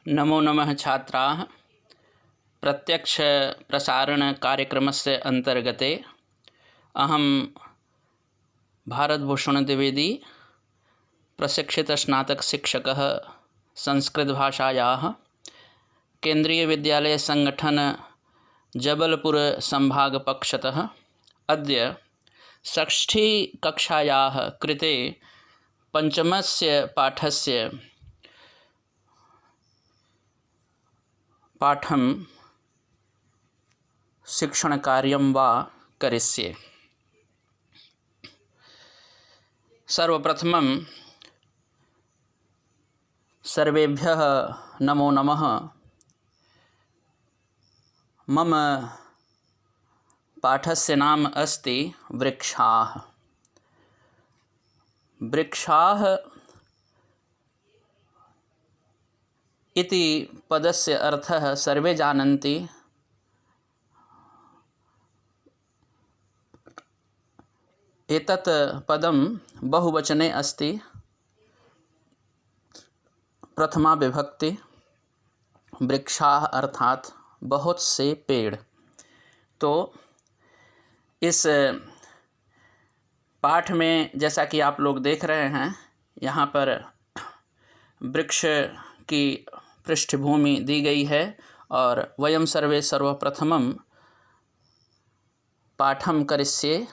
नमो नमः छात्राः। प्रत्यक्ष प्रसारण कार्यक्रमस्य अंतर्गते अहं भारतभूषण द्विवेदी प्रशिक्षित स्नातक शिक्षकः संस्कृतभाषायाः केंद्रीय विद्यालय संगठन जबलपुर संभागपक्षतः अद्य षष्ठी कक्षायाः कृते पंचमस्य पाठस्य पाठं शिक्षणकार्यं वा करिष्ये। सर्वप्रथमं सर्वेभ्यः नमो नमः। मम पाठस्य नाम अस्ति वृक्षाः। वृक्षाः इति पदस्य अर्थः सर्वे जानन्ति। एतत् पदं बहुवचने अस्ति। प्रथमा विभक्ति वृक्षाः अर्थात बहुत से पेड़। तो इस पाठ में जैसा कि आप लोग देख रहे हैं, यहाँ पर वृक्ष की पृष्ठभूमि दी गई है और वयं सर्वे सर्वप्रथमं पाठं करिष्ये।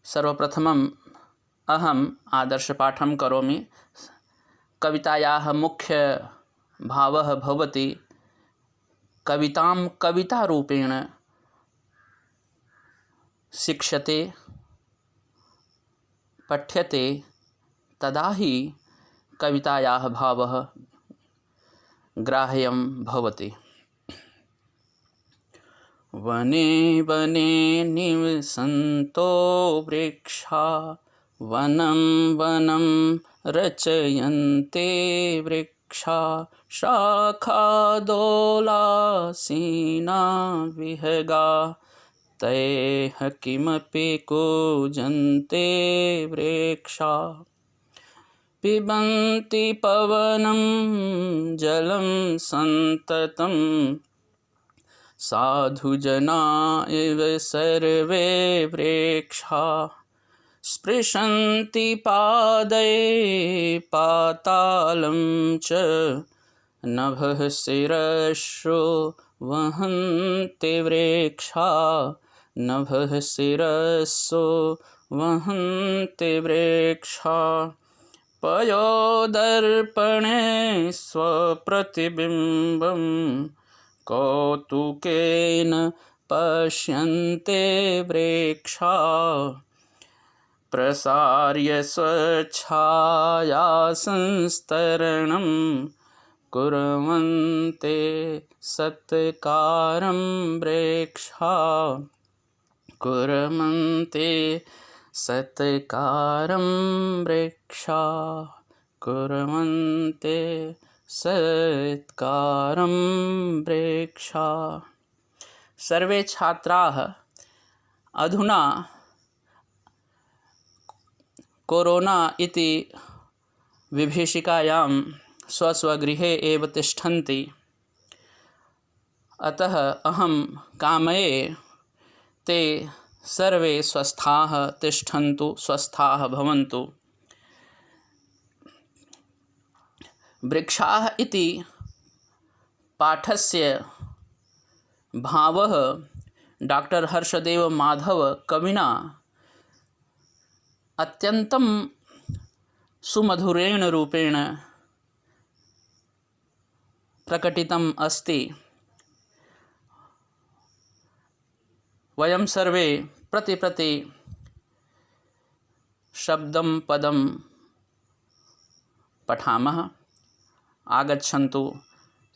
सर्वप्रथमम् अहम् आदर्शपाठं करोमि। कवितायाः मुख्य भावः भवति कवितां कवितारूपेण शिक्ष्यते पठ्यते, तदा हि कवितायाः भावः ग्राह्यं भवति। वने वने निवसन्तो वृक्षा वनं वनं रचयन्ते वृक्षा शाखादोलासीना विहगा तैः किमपि कूजन्ते वृक्षा पिबन्ति पवनं जलं सन्ततं साधुजना इव सर्वे वृक्षा स्पृशन्ति पादैः पातालं च नभः शिरसो वहन्ति वृक्षा नभः शिरसो वहन्ति वृक्षा पयोदर्पणे स्वप्रतिबिम्बं कौतुकेन पश्यन्ते वृक्षा प्रसार्य स्वच्छायासंस्तरणं कुर्वन्ते सत्कारं वृक्षा कुर्वन्ते सत्कारं वृक्षा कुर्वन्ते सत्कारं वृक्षा। सर्वे छात्राः अधुना कोरोना इति विभीषिकायां स्वस्वगृहे एव तिष्ठन्ति। अतः अहं कामये ते सर्वे स्वस्थाः तिष्ठन्तु, स्वस्थाः भवन्तु। वृक्षाः इति पाठस्य भावः डॉक्टर हर्षदेव माधव कविना अत्यन्तं सुमधुरेण रूपेण प्रकटितम् अस्ति। वयं सर्वे प्रति शब्दं पदं पठामः। आगच्छन्तु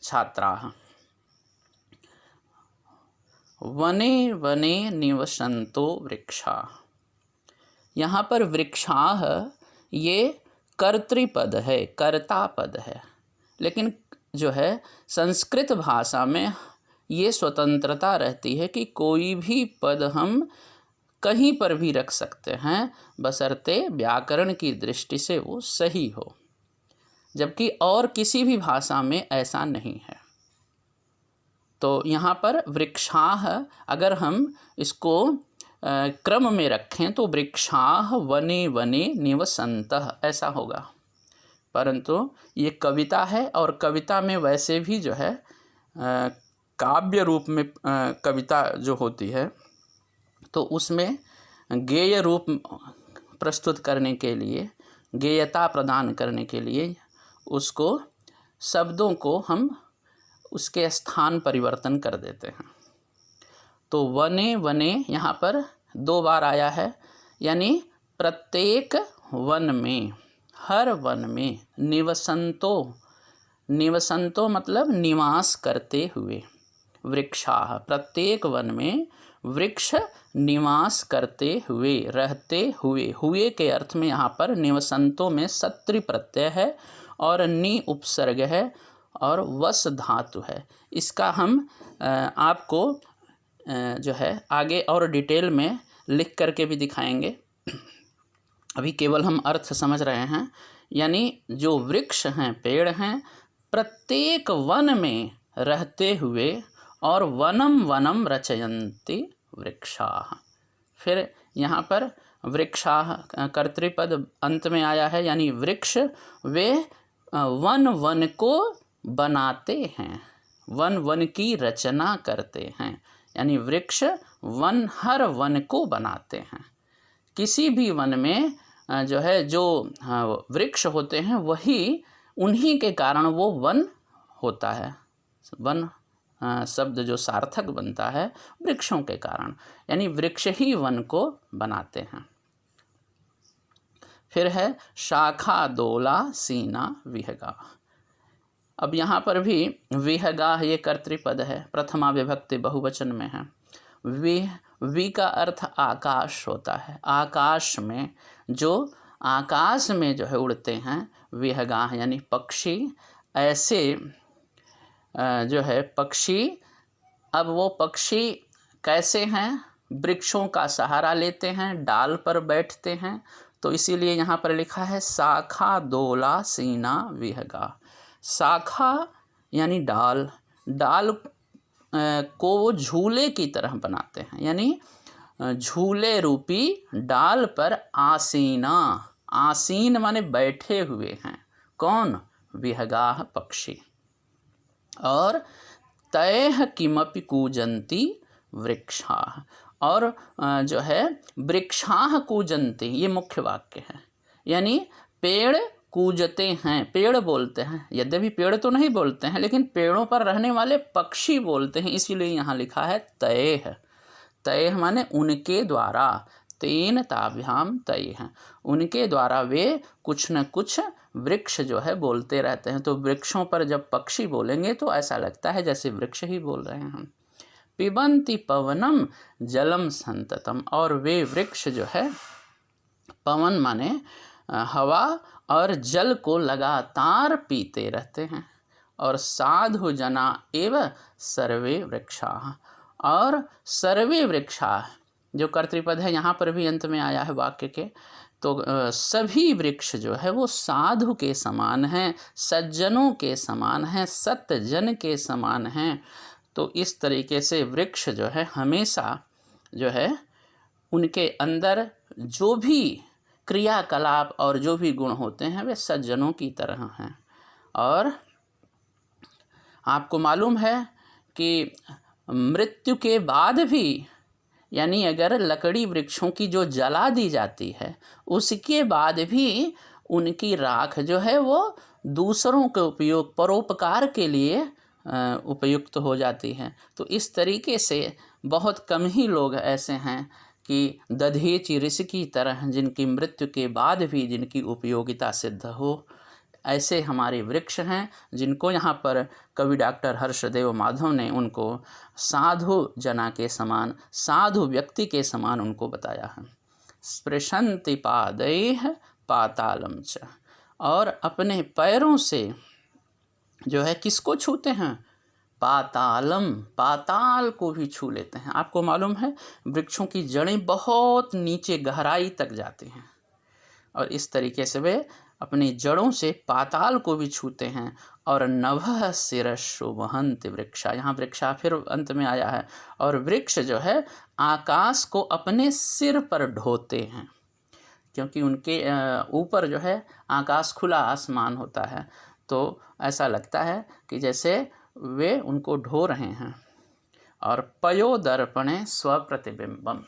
छात्राः। वने वने निवसन्तो वृक्षाः। यहाँ पर वृक्षाः ये कर्तृपद है, कर्ता पद है, लेकिन जो है संस्कृत भाषा में ये स्वतंत्रता रहती है कि कोई भी पद हम कहीं पर भी रख सकते हैं, बशर्ते व्याकरण की दृष्टि से वो सही हो। जबकि और किसी भी भाषा में ऐसा नहीं है। तो यहाँ पर वृक्षाः अगर हम इसको क्रम में रखें तो वृक्षाः वने वने निवसन्तः ऐसा होगा। परंतु ये कविता है और कविता में वैसे भी जो है काव्य रूप में कविता जो होती है तो उसमें गेय रूप प्रस्तुत करने के लिए, गेयता प्रदान करने के लिए उसको शब्दों को हम उसके स्थान परिवर्तन कर देते हैं। तो वने वने यहाँ पर 2 बार आया है, यानी प्रत्येक वन में, हर वन में। निवसंतो, निवसंतो मतलब निवास करते हुए। वृक्षाः प्रत्येक वन में वृक्ष निवास करते हुए, रहते हुए। हुए के अर्थ में यहाँ पर निवसंतों में सत्रि प्रत्यय है और नि उपसर्ग है और वस धातु है। इसका हम आपको जो है आगे और डिटेल में लिख करके भी दिखाएंगे। अभी केवल हम अर्थ समझ रहे हैं। यानी जो वृक्ष हैं, पेड़ हैं, प्रत्येक वन में रहते हुए और वनम वनम रचयन्ति वृक्षाः। फिर यहाँ पर वृक्षाः कर्तृपद अंत में आया है, यानी वृक्ष वे वन वन को बनाते हैं, वन वन की रचना करते हैं। यानी वृक्ष वन, हर वन को बनाते हैं। किसी भी वन में जो है जो वृक्ष होते हैं वही, उन्हीं के कारण वो वन होता है। वन शब्द जो सार्थक बनता है वृक्षों के कारण, यानी वृक्ष ही वन को बनाते हैं। फिर है शाखा दोला सीना विहगा। अब यहाँ पर भी विहगा ये कर्तृपद है, प्रथमा विभक्ति बहुवचन में है। वि का अर्थ आकाश होता है। आकाश में, जो आकाश में जो है उड़ते हैं, विहगा यानी पक्षी। ऐसे जो है पक्षी, अब वो पक्षी कैसे हैं? वृक्षों का सहारा लेते हैं, डाल पर बैठते हैं। तो इसीलिए यहाँ पर लिखा है शाखा दोला सीना विहगा। शाखा यानी डाल, डाल को वो झूले की तरह बनाते हैं, यानी झूले रूपी डाल पर आसीना, आसीन माने बैठे हुए हैं। कौन? विहगाः पक्षी। और तैः किमपि कूजन्ति वृक्षाः, और जो है वृक्षाः कूजन्ति, ये मुख्य वाक्य है। यानी पेड़ कूजते हैं, पेड़ बोलते हैं। यद्यपि पेड़ तो नहीं बोलते हैं, लेकिन पेड़ों पर रहने वाले पक्षी बोलते हैं, इसीलिए यहाँ लिखा है तैः। तैः माने उनके द्वारा, तेन ताभ्याम तैः, उनके द्वारा वे कुछ न कुछ वृक्ष जो है बोलते रहते हैं। तो वृक्षों पर जब पक्षी बोलेंगे तो ऐसा लगता है जैसे वृक्ष ही बोल रहे हैं। पिबन्ति पवनम जलम संततम, और वे वृक्ष जो है, पवन माने हवा और जल को लगातार पीते रहते हैं। और साधु जना एव सर्वे वृक्षाः, और सर्वे वृक्षाः जो कर्तृपद है यहाँ पर भी अंत में आया है वाक्य के। तो सभी वृक्ष जो है वो साधु के समान हैं, सज्जनों के समान हैं, सत्य जन के समान हैं। तो इस तरीके से वृक्ष जो है हमेशा जो है उनके अंदर जो भी क्रियाकलाप और जो भी गुण होते हैं वे सज्जनों की तरह हैं। और आपको मालूम है कि मृत्यु के बाद भी, यानी अगर लकड़ी वृक्षों की जो जला दी जाती है उसके बाद भी उनकी राख जो है वो दूसरों के उपयोग, परोपकार के लिए उपयुक्त हो जाती है। तो इस तरीके से बहुत कम ही लोग ऐसे हैं कि दधीचि ऋषि की तरह जिनकी मृत्यु के बाद भी जिनकी उपयोगिता सिद्ध हो। ऐसे हमारे वृक्ष हैं जिनको यहाँ पर कवि डॉक्टर हर्षदेव माधव ने उनको साधु जना के समान, साधु व्यक्ति के समान उनको बताया है। स्पृशन्ति पादैः पातालम च, और अपने पैरों से जो है किसको छूते हैं? पातालम, पाताल को भी छू लेते हैं। आपको मालूम है वृक्षों की जड़ें बहुत नीचे गहराई तक जाती हैं और इस तरीके से वे अपनी जड़ों से पाताल को भी छूते हैं। और नभः शिरस्सु वहन्ति वृक्षा, यहाँ वृक्षा फिर अंत में आया है। और वृक्ष जो है आकाश को अपने सिर पर ढोते हैं, क्योंकि उनके ऊपर जो है आकाश खुला आसमान होता है, तो ऐसा लगता है कि जैसे वे उनको ढो रहे हैं। और पयो दर्पणे स्वप्रतिबिंबम,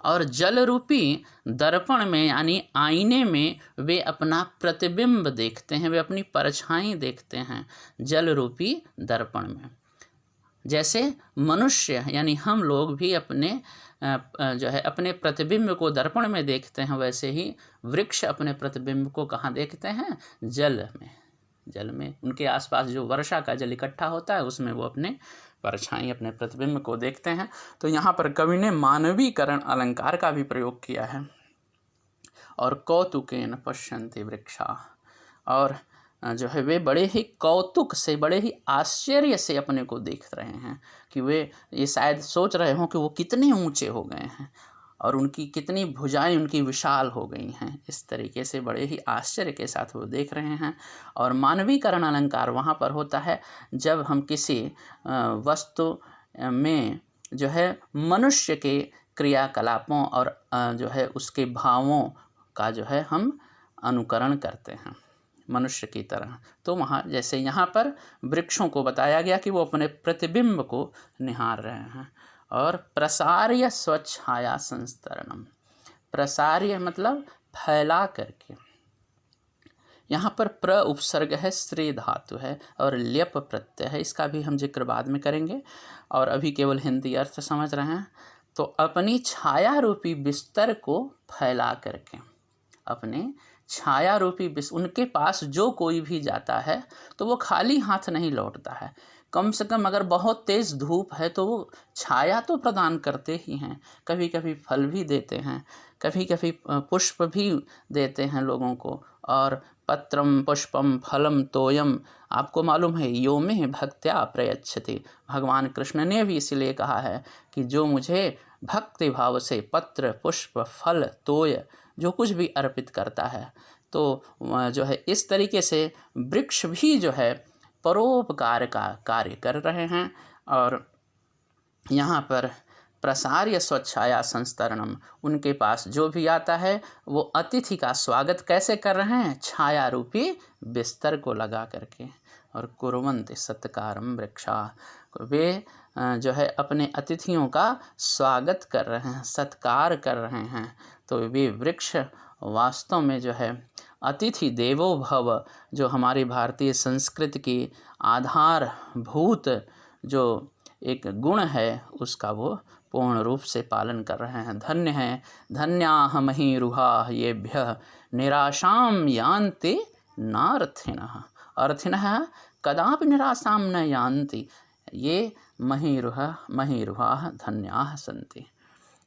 और जल रूपी दर्पण में यानी आईने में वे अपना प्रतिबिंब देखते हैं, वे अपनी परछाई देखते हैं जल रूपी दर्पण में। जैसे मनुष्य यानी हम लोग भी अपने जो है अपने प्रतिबिंब को दर्पण में देखते हैं, वैसे ही वृक्ष अपने प्रतिबिंब को कहाँ देखते हैं? जल में। जल में उनके आसपास जो वर्षा का जल इकट्ठा होता है उसमें वो अपने परछाई अपने प्रतिबिंब को देखते हैं। तो यहाँ पर कवि ने मानवीकरण अलंकार का भी प्रयोग किया है। और कौतुकेन पश्यन्ति वृक्षा, और जो है वे बड़े ही कौतुक से, बड़े ही आश्चर्य से अपने को देख रहे हैं कि वे ये शायद सोच रहे हों कि वो कितने ऊंचे हो गए हैं और उनकी कितनी भुजाएं उनकी विशाल हो गई हैं। इस तरीके से बड़े ही आश्चर्य के साथ वो देख रहे हैं। और मानवीकरण अलंकार वहाँ पर होता है जब हम किसी वस्तु में जो है मनुष्य के क्रियाकलापों और जो है उसके भावों का जो है हम अनुकरण करते हैं मनुष्य की तरह। तो वहाँ जैसे यहाँ पर वृक्षों को बताया गया कि वो अपने प्रतिबिंब को निहार रहे हैं। और प्रसार्य स्वच्छाया संस्तरणम, प्रसार्य मतलब फैला करके। यहाँ पर प्र उपसर्ग है, स्त्री धातु है और ल्यप प्रत्यय है, इसका भी हम जिक्र बाद में करेंगे और अभी केवल हिंदी अर्थ समझ रहे हैं। तो अपनी छाया रूपी बिस्तर को फैला करके, अपने छाया रूपी उनके पास जो कोई भी जाता है तो वो खाली हाथ नहीं लौटता है। कम से कम अगर बहुत तेज़ धूप है तो वो छाया तो प्रदान करते ही हैं, कभी कभी फल भी देते हैं, कभी कभी पुष्प भी देते हैं लोगों को। और पत्रम पुष्पम फलम तोयम, आपको मालूम है यो में भक्त्या प्रयच्छति, भगवान कृष्ण ने भी इसलिए कहा है कि जो मुझे भक्ति भाव से पत्र पुष्प फल तोय जो कुछ भी अर्पित करता है, तो जो है इस तरीके से वृक्ष भी जो है परोपकार का कार्य कर रहे हैं। और यहाँ पर प्रसार्य स्वच्छाया संस्तरणम, उनके पास जो भी आता है वो अतिथि का स्वागत कैसे कर रहे हैं? छाया रूपी बिस्तर को लगा करके। और कुर्वन्ति सत्कारम वृक्षा, वे जो है अपने अतिथियों का स्वागत कर रहे हैं, सत्कार कर रहे हैं। तो वे वृक्ष वास्तव में जो है अतिथि देवो भव, जो हमारी भारतीय संस्कृति की आधारभूत जो एक गुण है उसका वो पूर्ण रूप से पालन कर रहे हैं। धन्य हैं धन्याः महीरुहा येभ्यः निराशां यान्ति नार्थिनः, अर्थिनः कदापि निराशां न यान्ति, ये महीरुहा धन्याः सन्ति।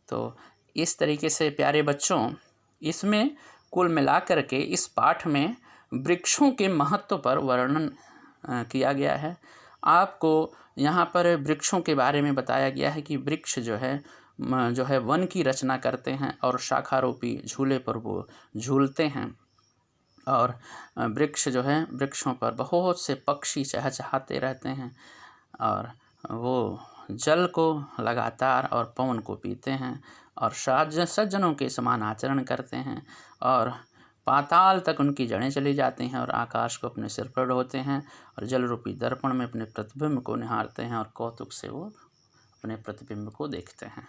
तो इस तरीके से प्यारे बच्चों, इसमें कुल मिलाकर के इस पाठ में वृक्षों के महत्व पर वर्णन किया गया है। आपको यहाँ पर वृक्षों के बारे में बताया गया है कि वृक्ष जो है वन की रचना करते हैं और शाखारोपी झूले पर वो झूलते हैं। और वृक्ष जो है वृक्षों पर बहुत से पक्षी चहचहाते रहते हैं और वो जल को लगातार और पवन को पीते हैं और सज्जनों के समान आचरण करते हैं और पाताल तक उनकी जड़ें चली जाती हैं और आकाश को अपने सिर पर ढोते हैं और जल रूपी दर्पण में अपने प्रतिबिंब को निहारते हैं और कौतुक से वो अपने प्रतिबिंब को देखते हैं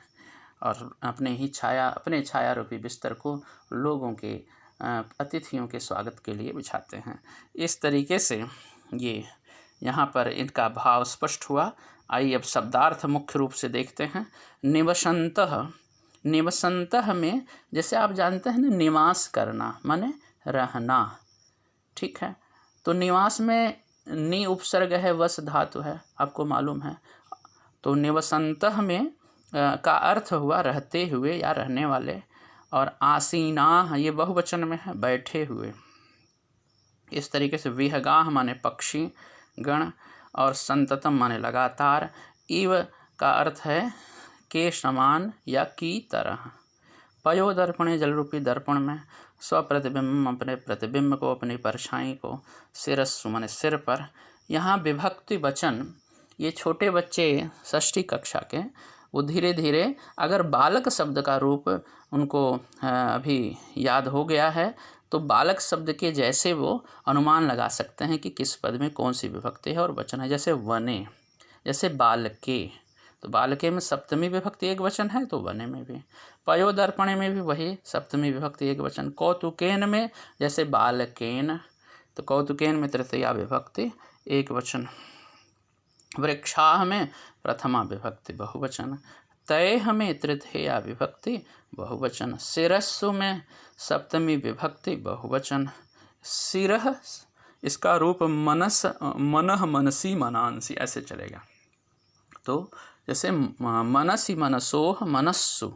और अपने छाया रूपी बिस्तर को लोगों के अतिथियों के स्वागत के लिए बिछाते हैं। इस तरीके से ये यहाँ पर इनका भाव स्पष्ट हुआ। आइए अब शब्दार्थ मुख्य रूप से देखते हैं। निवसन्तः, निवसन्तः में जैसे आप जानते हैं ना, निवास करना माने रहना, ठीक है। तो निवास में नि उपसर्ग है, वस धातु है, आपको मालूम है। तो निवसन्तः में का अर्थ हुआ रहते हुए या रहने वाले। और आसीना ये बहुवचन में है, बैठे हुए। इस तरीके से विहगाः माने पक्षी गण और संततम माने लगातार। इव का अर्थ है के समान या की तरह। पयो दर्पणे जल रूपी दर्पण में। स्वप्रतिबिंब अपने प्रतिबिंब को, अपनी परछाई को, सिरस्सु माने सिर पर। यहाँ विभक्ति वचन, ये छोटे बच्चे षष्ठी कक्षा के, वो धीरे धीरे अगर बालक शब्द का रूप उनको अभी याद हो गया है तो बालक शब्द के जैसे वो अनुमान लगा सकते हैं कि किस पद में कौन सी विभक्ति है और वचन है। जैसे वने, जैसे बालके, तो बालके में सप्तमी विभक्ति एक वचन है, तो वने में भी। पयोदर्पणे में भी वही सप्तमी विभक्ति एक वचन। कौतुकेन में जैसे बालकेन, तो कौतुकेन में तृतीया विभक्ति एक वचन। वृक्षाह में प्रथमा विभक्ति बहुवचन। तैह में तृतीया विभक्ति बहुवचन। शिरस्सु में सप्तमी विभक्ति बहुवचन। सिरह, इसका रूप मनस, मनः, मनसी, मनांसी ऐसे चलेगा। तो जैसे मनसी, मनसोह, मनस्सु,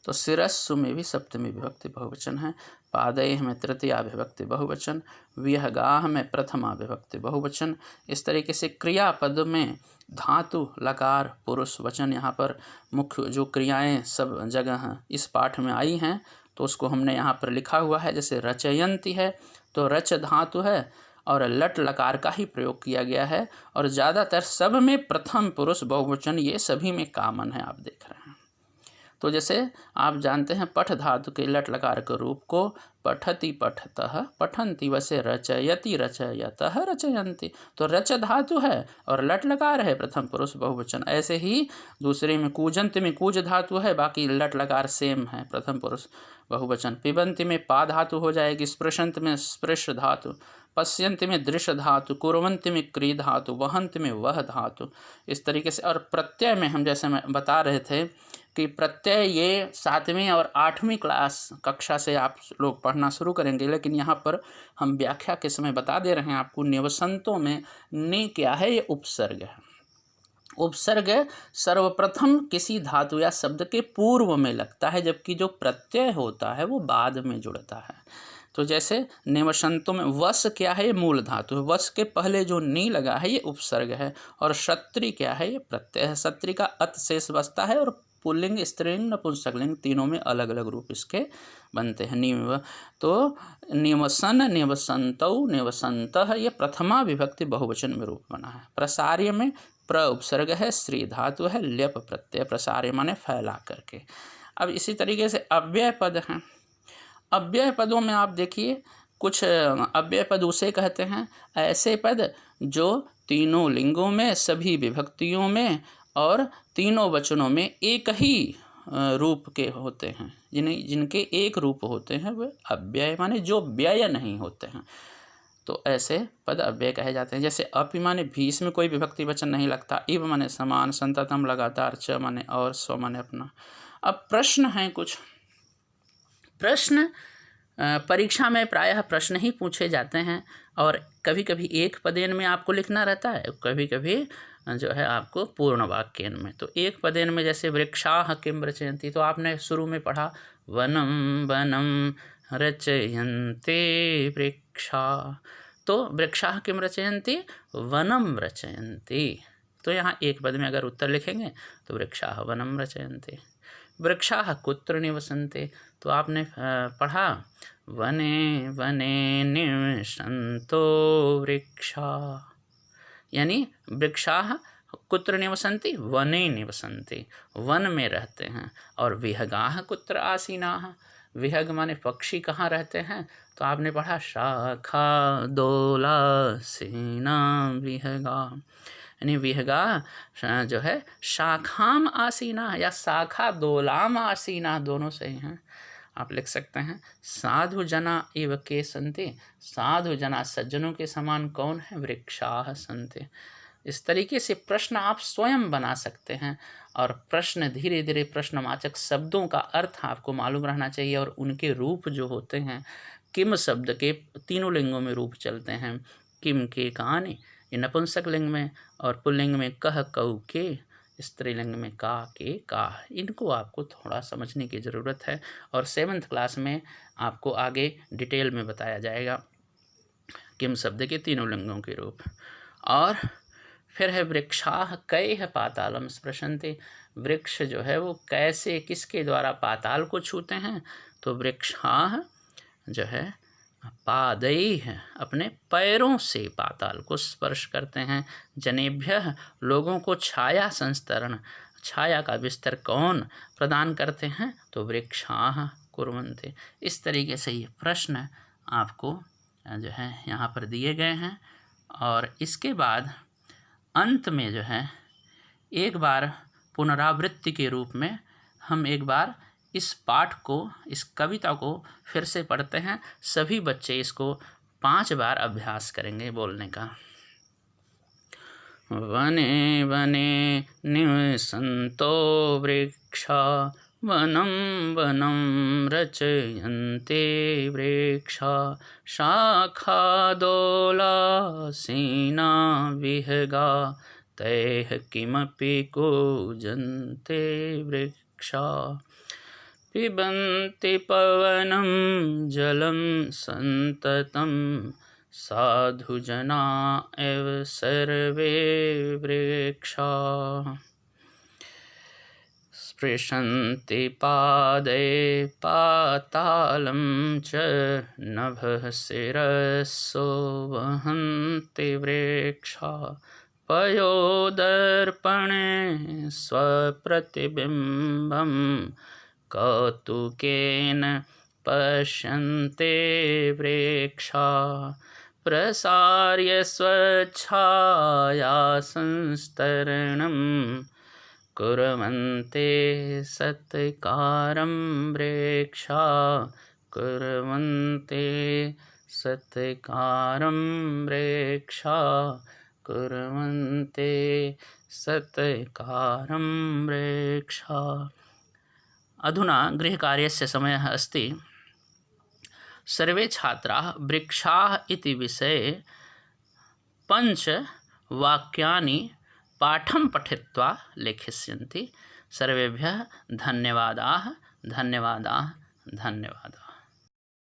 तो शिरस्सु में भी सप्तमी विभक्ति बहुवचन है। पादैह में तृतीया विभक्ति बहुवचन। विहगाह में प्रथमा विभक्ति बहुवचन। इस तरीके से क्रियापद में धातु, लकार, पुरुष, वचन, यहाँ पर मुख्य जो क्रियाएं सब जगह इस पाठ में आई हैं तो उसको हमने यहाँ पर लिखा हुआ है। जैसे रचयंती है तो रच धातु है और लट लकार का ही प्रयोग किया गया है, और ज़्यादातर सब में प्रथम पुरुष बहुवचन ये सभी में कॉमन है, आप देख रहे हैं। तो जैसे आप जानते हैं पठ धातु के लट लकार के रूप को पठति, पठतः, पठन्ति, वैसे रचयति, रचयतः, रचयन्ति, तो रच धातु है और लट लकार है, प्रथम पुरुष बहुवचन। ऐसे ही दूसरे में कूजंत में कूज धातु है, बाकी लट लकार सेम है, प्रथम पुरुष बहुवचन। पिबंति में पा धातु हो जाएगी, स्पृशंत में स्पृश धातु, पश्यंत में दृश्य धातु, कुर्वंत में क्री धातु, वहंत में वह धातु, इस तरीके से। और प्रत्यय में हम जैसे मैं बता रहे थे कि प्रत्यय ये 7वीं और 8वीं क्लास कक्षा से आप लोग पढ़ना शुरू करेंगे, लेकिन यहाँ पर हम व्याख्या के समय बता दे रहे हैं आपको। निवसंतों में नि क्या है, ये उपसर्ग है। उपसर्ग सर्वप्रथम किसी धातु या शब्द के पूर्व में लगता है, जबकि जो प्रत्यय होता है वो बाद में जुड़ता है। तो जैसे निवसंतों में वस क्या है, ये मूल धातु है, वस के पहले जो नी लगा है ये उपसर्ग है। और क्षत्रि क्या है, ये प्रत्यय है। क्षत्रि का अत शेष बचता है, और पुल्लिंग, स्त्रीलिंग, नपुंसकलिंग तीनों में अलग अलग रूप इसके बनते हैं। निव, तो निवसन, निवसंतौ, निवसंतः, ये प्रथमा विभक्ति बहुवचन में रूप बना है। प्रसार्य में प्र उपसर्ग है, श्री धातु है, ल्यप प्रत्यय, प्रसार्य माने फैला करके। अब इसी तरीके से अव्यय पद हैं। अव्यय पदों में आप देखिए, कुछ अव्यय पद उसे कहते हैं ऐसे पद जो तीनों लिंगों में, सभी विभक्तियों में और तीनों वचनों में एक ही रूप के होते हैं, जिनके एक रूप होते हैं वे अव्यय माने जो व्यय नहीं होते हैं, तो ऐसे पद अव्यय कहे जाते हैं। जैसे अपि माने भी, इसमें कोई विभक्ति वचन नहीं लगता। इव माने समान, संततम, लगातार, च माने और, स्व माने अपना। अब प्रश्न हैं कुछ। प्रश्न परीक्षा में प्रायः प्रश्न ही पूछे जाते हैं, और कभी कभी एक पदेन में आपको लिखना रहता है, कभी कभी जो है आपको पूर्ण वाक्यन में। तो एक पदेन में जैसे वृक्षाः किम रचयन्ति, तो आपने शुरू में पढ़ा वनम वनम रचयन्ते वृक्षा, तो वृक्षाः किम रचयन्ति, वनम रचयन्ति। तो यहाँ एक पद में अगर उत्तर लिखेंगे तो वृक्षाः वनम रचयन्ति। वृक्षाः कुत्र निवसन्ते, तो आपने पढ़ा वने वने निवसन्तो वृक्षा, यानी वृक्षाः कुत्र निवसन्ति, वने निवसन्ति, वन में रहते हैं। और विहगाः कुत्र आसीनाः, विहग माने पक्षी कहाँ रहते हैं, तो आपने पढ़ा शाखा दोलासीना विहगा, यानी विहगा जो है शाखाम आसीना या शाखा दोलाम आसीना, दोनों सही हैं। आप लिख सकते हैं साधु जना इव के संते, साधु जना सज्जनों के समान कौन है, वृक्षाः संते। इस तरीके से प्रश्न आप स्वयं बना सकते हैं, और प्रश्न धीरे धीरे प्रश्नवाचक शब्दों का अर्थ आपको मालूम रहना चाहिए, और उनके रूप जो होते हैं, किम शब्द के तीनों लिंगों में रूप चलते हैं। किम के काने, ये नपुंसक लिंग में, और पुल्लिंग में कह कऊ के, स्त्रीलिंग में का के का। इनको आपको थोड़ा समझने की ज़रूरत है, और 7th क्लास में आपको आगे डिटेल में बताया जाएगा किम शब्द के तीनों लिंगों के रूप। और फिर है वृक्षाः कैः पातालम स्पृशन्ते, वृक्ष जो है वो कैसे, किसके द्वारा पाताल को छूते हैं, तो वृक्षाः जो है पादैः अपने पैरों से पाताल को स्पर्श करते हैं। जनेभ्यः लोगों को छाया संस्तरण, छाया का बिस्तर कौन प्रदान करते हैं? तो वृक्षाः कुर्वन्ति। इस तरीके से ये प्रश्न आपको जो है यहाँ पर दिए गए हैं। और इसके बाद अंत में जो है एक बार पुनरावृत्ति के रूप में हम एक बार इस पाठ को, इस कविता को फिर से पढ़ते हैं। सभी बच्चे इसको 5 बार अभ्यास करेंगे बोलने का। वने वने निवसन्तो वृक्षा वनं वनं रचयन्ते वृक्षा शाखादोलासीना विहगा तैः किमपि कूजन्ते वृक्षा पिबन्ति पवनं जलं सन्ततं साधुजना एव सर्वे वृक्षा स्पृशन्ति पादे पातालं च नभः शिरसो वहन्ति वृक्षा पयोदर्पणे स्वप्रतिबिम्बं कौतुकेन पश्यन्ते वृक्षा प्रसार्य स्वच्छाया संस्तरणं कुर्वन्ते सत्कारं वृक्षा कुर्वन्ते सत्कारं वृक्षा कुर्वन्ते सत्कारं वृक्षा। अधुना गृहकार्यस्य समयः अस्ति। सर्वे छात्राः वृक्षाः इति विषये 5 वाक्यानि पाठं पठित्वा लेखिष्यन्ति। सर्वेभ्यः धन्यवादाः धन्यवादाः धन्यवादाः।